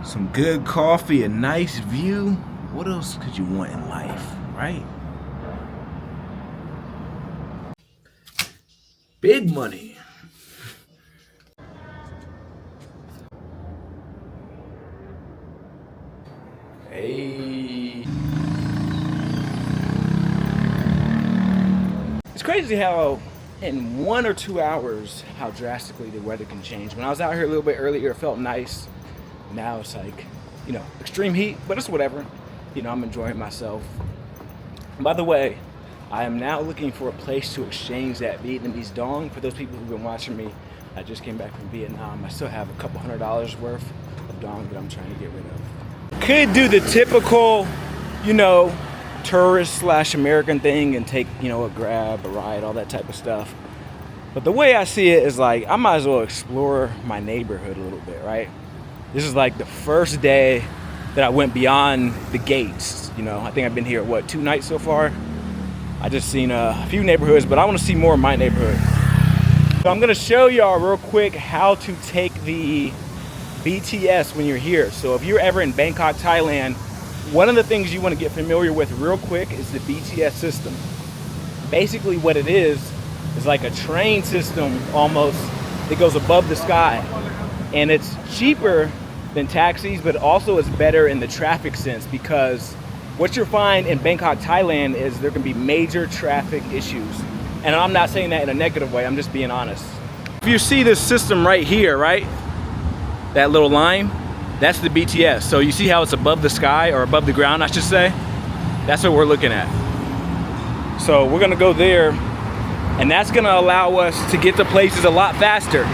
some good coffee, a nice view. What else could you want in life, right? Big money. Hey. It's crazy how in 1 or 2 hours, how drastically the weather can change. When I was out here a little bit earlier, it felt nice. Now it's like, you know, extreme heat, but it's whatever. You know, I'm enjoying myself. By the way, I am now looking for a place to exchange that Vietnamese dong. For those people who've been watching me, I just came back from Vietnam. I still have a couple $100 worth of dong that I'm trying to get rid of. Could do the typical, you know, tourist / American thing and take, you know, a grab, a ride, all that type of stuff. But the way I see it is like, I might as well explore my neighborhood a little bit, right? This is like the first day that I went beyond the gates. You know, I think I've been here, what, 2 nights so far? I just seen a few neighborhoods, but I want to see more of my neighborhood. So I'm gonna show y'all real quick how to take the BTS when you're here. So if you're ever in Bangkok, Thailand, one of the things you want to get familiar with real quick is the BTS system. Basically what it is like a train system almost that goes above the sky. And it's cheaper than taxis, but also it's better in the traffic sense, because what you'll find in Bangkok, Thailand is there can be major traffic issues. And I'm not saying that in a negative way, I'm just being honest. If you see this system right here, right? That little line, that's the BTS. So you see how it's above the sky, or above the ground, I should say? That's what we're looking at. So we're gonna go there, and that's gonna allow us to get to places a lot faster.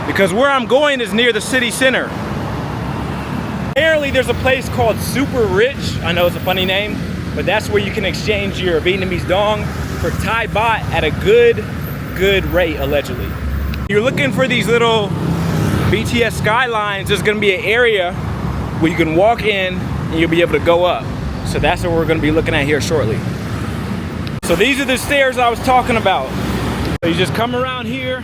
Because where I'm going is near the city center. Apparently there's a place called Super Rich. I know it's a funny name, but that's where you can exchange your Vietnamese dong for Thai baht at a good rate, allegedly. You're looking for these little BTS skylines. There's gonna be an area where you can walk in and you'll be able to go up. So that's what we're gonna be looking at here shortly. So these are the stairs I was talking about. So you just come around here.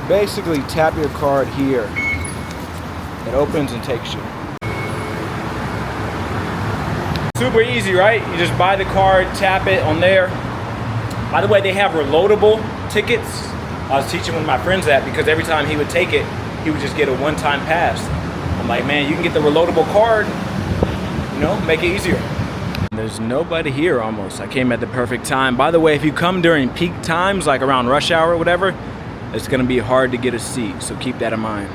Basically tap your card here. It opens and takes you. Super easy, right? You just buy the card, tap it on there. By the way, they have reloadable tickets. I was teaching one of my friends that, because every time he would take it, he would just get a one-time pass. I'm like, man, you can get the reloadable card, you know, make it easier. There's nobody here almost. I came at the perfect time. By the way, if you come during peak times, like around rush hour or whatever, it's gonna be hard to get a seat, so keep that in mind.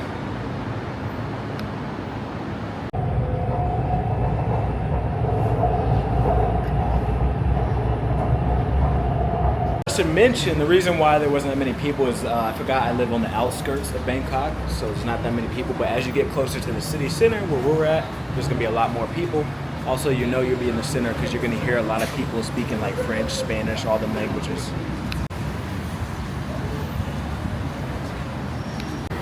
I should mention the reason why there wasn't that many people is I forgot I live on the outskirts of Bangkok, so there's not that many people, but as you get closer to the city center where we're at, there's gonna be a lot more people. Also, you know you'll be in the center because you're gonna hear a lot of people speaking like French, Spanish, all the languages.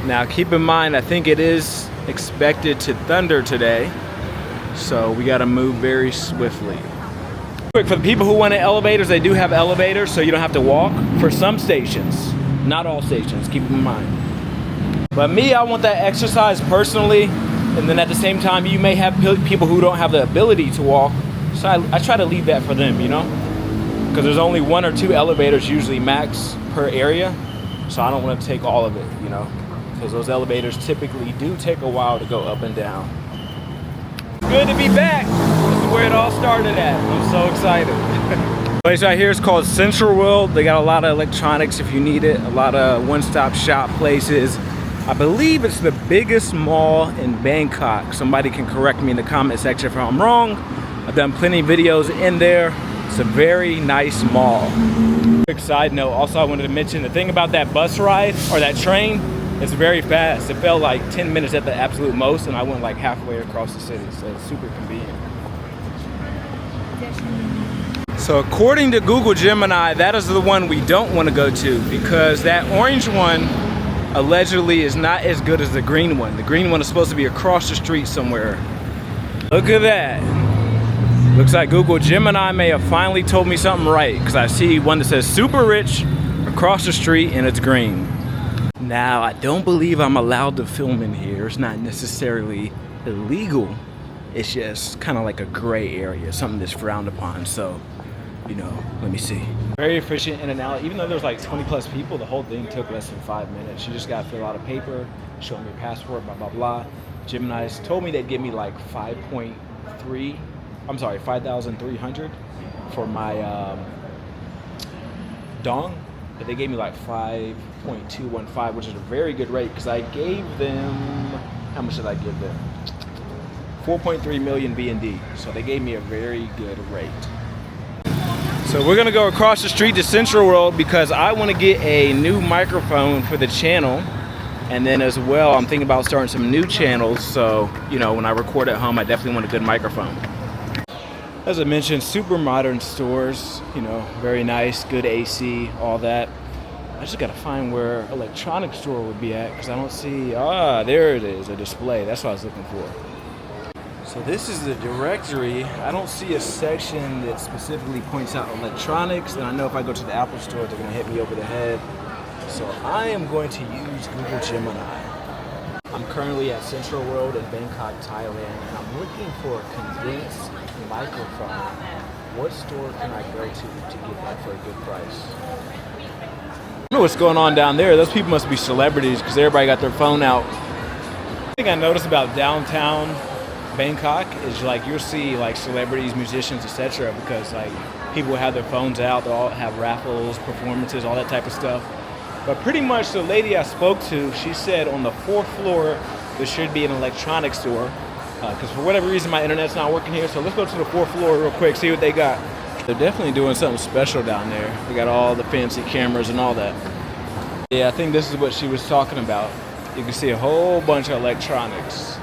Now keep in mind, I think it is expected to thunder today, so we gotta move very swiftly. Quick, for the people who want elevators, they do have elevators, so you don't have to walk for some stations. Not all stations, keep in mind. But me, I want that exercise personally, and then at the same time, you may have people who don't have the ability to walk, so I try to leave that for them, you know? Because there's only 1 or 2 elevators usually max per area, so I don't want to take all of it, you know? Because those elevators typically do take a while to go up and down. It's good to be back. This is where it all started at. I'm so excited. Place right here is called Central World. They got a lot of electronics if you need it. A lot of one-stop shop places. I believe it's the biggest mall in Bangkok. Somebody can correct me in the comment section if I'm wrong. I've done plenty of videos in there. It's a very nice mall. Quick side note, also I wanted to mention the thing about that bus ride or that train. It's very fast. It felt like 10 minutes at the absolute most, and I went like halfway across the city, so it's super convenient. So according to Google Gemini, that is the one we don't want to go to because that orange one allegedly is not as good as the green one. The green one is supposed to be across the street somewhere. Look at that. Looks like Google Gemini may have finally told me something right because I see one that says super rich across the street and it's green. Now, I don't believe I'm allowed to film in here. It's not necessarily illegal. It's just kind of like a gray area, something that's frowned upon. So, you know, let me see. Very efficient in and out. Even though there's like 20 plus people, the whole thing took less than 5 minutes. You just got to fill out a paper, show them your passport, blah, blah, blah. Gemini's told me they'd give me like 5,300 for my dong. But they gave me like 5.215, which is a very good rate because I gave them, how much did I give them? 4.3 million BND. So they gave me a very good rate. So we're gonna go across the street to Central World because I want to get a new microphone for the channel. And then as well, I'm thinking about starting some new channels. So, you know, when I record at home, I definitely want a good microphone. As I mentioned, super modern stores, you know, very nice, good AC, all that. I just gotta find where electronics store would be at because I don't see, there it is, a display. That's what I was looking for. So this is the directory. I don't see a section that specifically points out electronics. And I know if I go to the Apple store, they're gonna hit me over the head. So I am going to use Google Gemini. I'm currently at Central World in Bangkok, Thailand, and I'm looking for a condensed microphone. What store can I go to get that for a good price? I don't know what's going on down there. Those people must be celebrities because everybody got their phone out. The thing I noticed about downtown Bangkok is like you'll see like celebrities, musicians, etc. because like people have their phones out. They'll all have raffles, performances, all that type of stuff. But pretty much the lady I spoke to, she said on the 4th floor there should be an electronics store. Because for whatever reason my internet's not working here. So let's go to the 4th floor real quick, see what they got. They're definitely doing something special down there. They got all the fancy cameras and all that. Yeah, I think this is what she was talking about. You can see a whole bunch of electronics.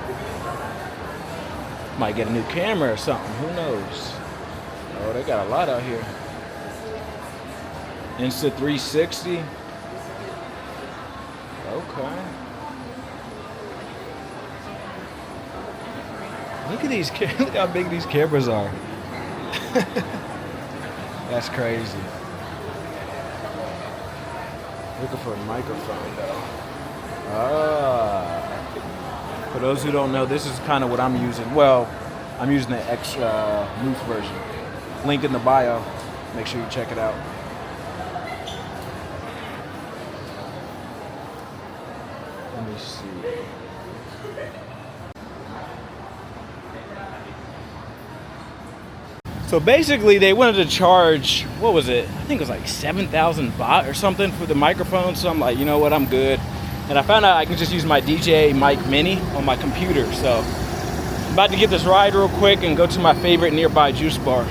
Might get a new camera or something, who knows? Oh, they got a lot out here. Insta360. Okay. Look at these, look how big these cameras are. That's crazy. Looking for a microphone though. For those who don't know, this is kind of what I'm using. Well, I'm using the extra loose version. Link in the bio. Make sure you check it out. Let me see. So basically they wanted to charge, what was it? I think it was like 7,000 baht or something for the microphone. So I'm like, you know what, I'm good. And I found out I can just use my DJ mic mini on my computer. So I'm about to get this ride real quick and go to my favorite nearby juice bar. All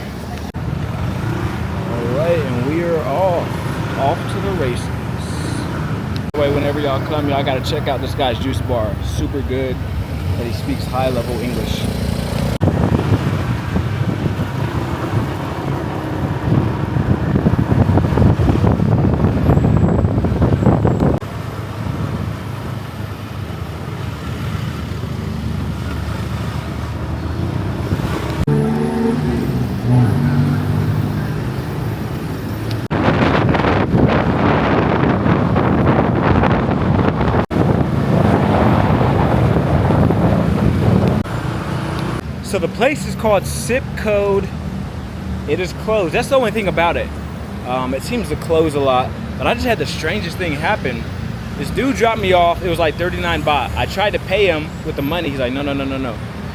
right, and we are off to the races. Anyway, whenever y'all come, y'all gotta check out this guy's juice bar. Super good, and he speaks high-level English. So the place is called Zip Code. It is closed. That's the only thing about it. It seems to close a lot. But I just had the strangest thing happen. This dude dropped me off. It was like 39 baht. I tried to pay him with the money. He's like, no.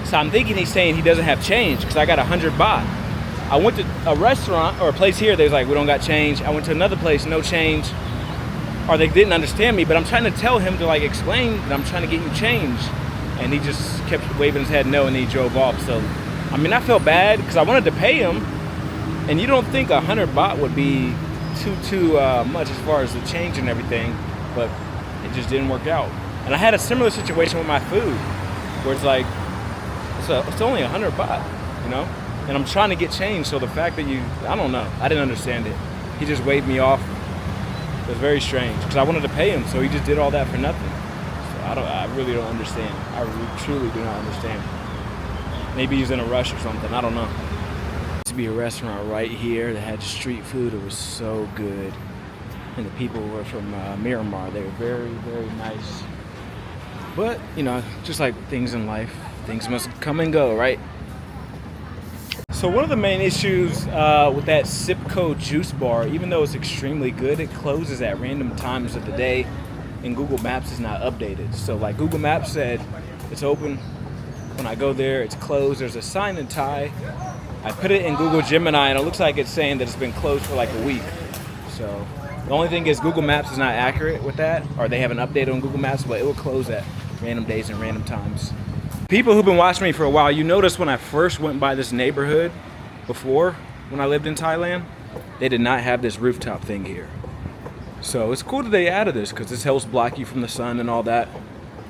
So I'm thinking he's saying he doesn't have change because I got 100 baht. I went to a restaurant or a place here. They was like, we don't got change. I went to another place, no change. Or they didn't understand me. But I'm trying to tell him to like explain that I'm trying to get you change. And he just kept waving his head no, and he drove off. So, I mean, I felt bad because I wanted to pay him. And you don't think 100 baht would be too much as far as the change and everything, but it just didn't work out. And I had a similar situation with my food, where it's like, it's only 100 baht, you know? And I'm trying to get change, so the fact that I don't know. I didn't understand it. He just waved me off. It was very strange because I wanted to pay him, so he just did all that for nothing. So I really don't understand. I truly do not understand. Maybe he's in a rush or something. I don't know. There used to be a restaurant right here that had street food. It was so good. And the people were from Myanmar. They were very, very nice. But, you know, just like things in life, things must come and go, right? So one of the main issues with that Sipco juice bar, even though it's extremely good, it closes at random times of the day, and Google Maps is not updated. So like Google Maps said it's open. When I go there, it's closed. There's a sign in Thai. I put it in Google Gemini, and it looks like it's saying that it's been closed for like a week. So the only thing is Google Maps is not accurate with that, or they haven't updated on Google Maps, but it will close at random days and random times. People who've been watching me for a while, you noticed when I first went by this neighborhood before, when I lived in Thailand, they did not have this rooftop thing here. So it's cool that they added this because this helps block you from the sun and all that.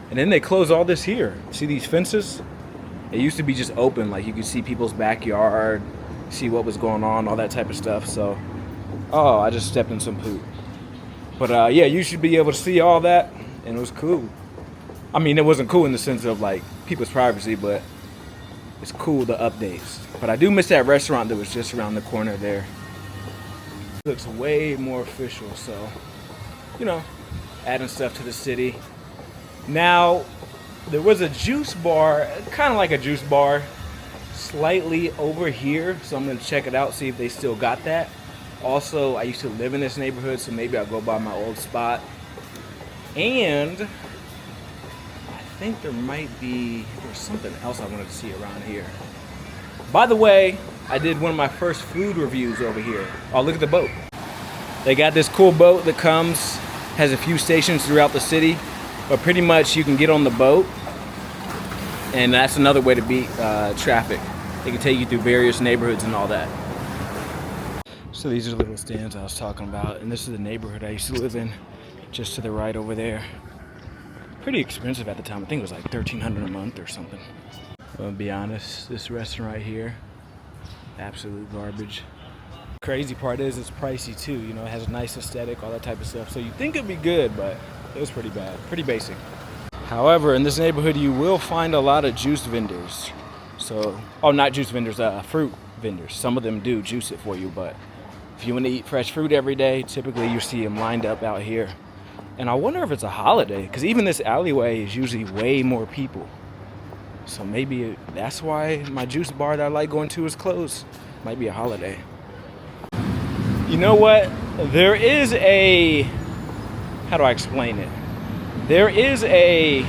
And then they close all this here. See these fences? It used to be just open, like you could see people's backyard, see what was going on, all that type of stuff. So, oh, I just stepped in some poop. But yeah, you should be able to see all that, and it was cool. I mean, it wasn't cool in the sense of like people's privacy, but it's cool, the updates. But I do miss that restaurant that was just around the corner there. It looks way more official, so, you know, adding stuff to the city. Now, there was a juice bar, kind of like a juice bar, slightly over here. So I'm gonna check it out, see if they still got that. Also, I used to live in this neighborhood, so maybe I'll go by my old spot. And I think there's something else I wanted to see around here. By the way, I did one of my first food reviews over here. Oh, look at the boat. They got this cool boat that has a few stations throughout the city, but pretty much you can get on the boat, and that's another way to beat traffic. They can take you through various neighborhoods and all that. So these are the little stands I was talking about, and this is the neighborhood I used to live in, just to the right over there. Pretty expensive at the time. I think it was like $1,300 a month or something. I'm gonna be honest, this restaurant right here, absolute garbage. Crazy part is it's pricey too, you know, it has a nice aesthetic, all that type of stuff. So you think it'd be good, but it was pretty bad, pretty basic. However, in this neighborhood, you will find a lot of juice vendors. So, oh, not juice vendors, fruit vendors. Some of them do juice it for you, but if you want to eat fresh fruit every day, typically you see them lined up out here. And I wonder if it's a holiday, because even this alleyway is usually way more people. So maybe that's why my juice bar that I like going to is closed. Might be a holiday. You know what? There is how do I explain it? There is a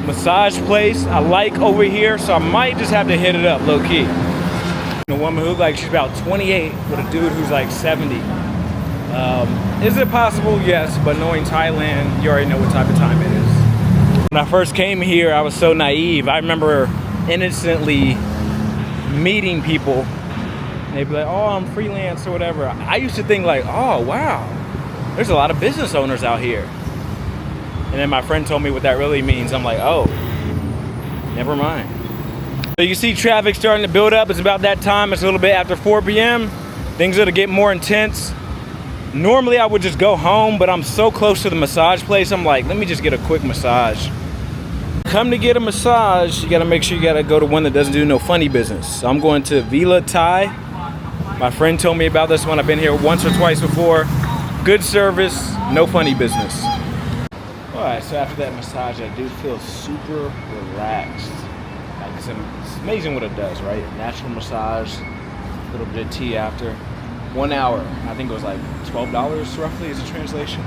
massage place I like over here, so I might just have to hit it up low-key. A woman who looks like she's about 28 with a dude who's like 70. Is it possible? Yes, but knowing Thailand, you already know what type of time it is. When I first came here, I was so naive. I remember innocently meeting people, and they'd be like, oh, I'm freelance or whatever. I used to think like, oh, wow, there's a lot of business owners out here. And then my friend told me what that really means. I'm like, oh, never mind. So you see traffic starting to build up. It's about that time. It's a little bit after 4 p.m. Things are to get more intense. Normally I would just go home, but I'm so close to the massage place. I'm like, let me just get a quick massage. Come to get a massage, you gotta make sure you gotta go to one that doesn't do no funny business. So I'm going to Villa Thai. My friend told me about this one. I've been here once or twice before. Good service, no funny business. All right, so after that massage, I do feel super relaxed. Like it's amazing what it does, right? Natural massage, a little bit of tea after. 1 hour, I think it was like $12 roughly is the translation.